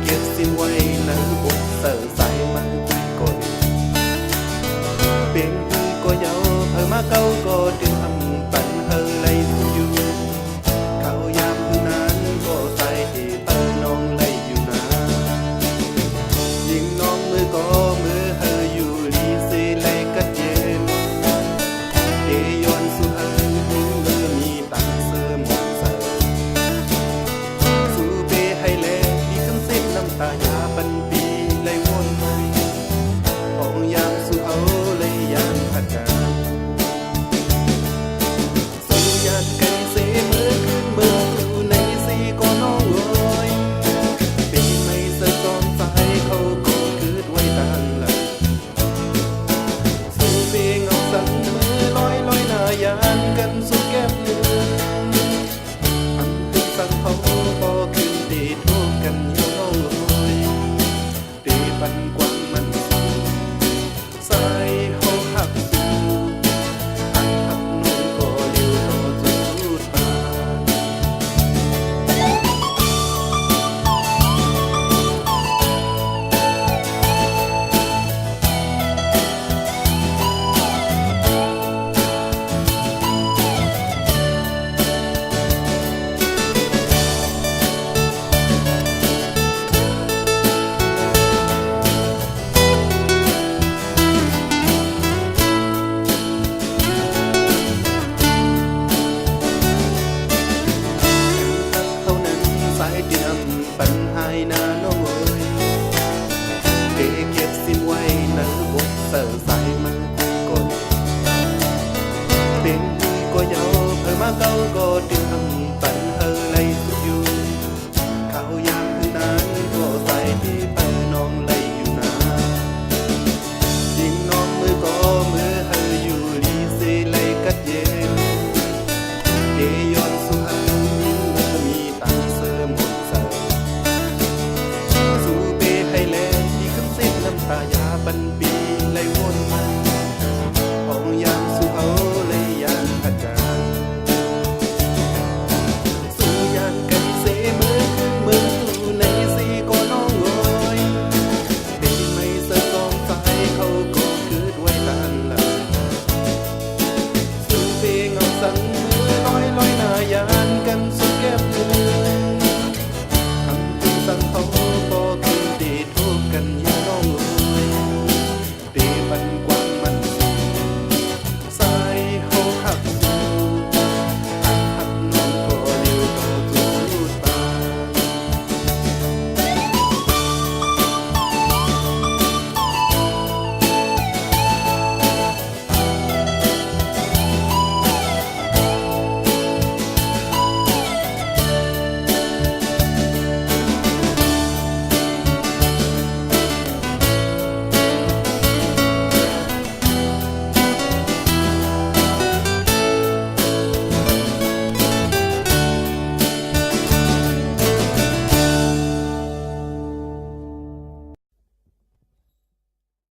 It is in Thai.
เก็บสิ่งไว้ในบทเสิร์ใส่มันก่อนเป็นก็ยาวเพิ่มมาเก่าก็ดึงทำปันเฮอไล่อยู่เขายามคือนั้นก็ใส่เตอน้องไล่อยู่นะยิงน้องมือก็มือเฮออยู่ลีเซไล่กัดเย็นเกย้อนสู่เฮอถึงมือมีตังเสริมหมดเสริมสู่เปให้แลที่คำเส้นน้ำตายาปันปีไล่วนของยามสู่เฮาเลยยามพัดกันกันสุดแก้มเลือนอันถึงสั่งเขาพอขึ้นตีทุกกันอยู่น้องลอยตีปันกว้างมันสูงสายเขาหักสูหักหักน้องก็เลี้ยวต่อจนสุดปปัญหาหน้าน้องเอ๋ยเก็บสิ่งไว้ในบทเสิร์ใส่มันก่อนเป็นก็ยาวเพิ่มมาเก่าก็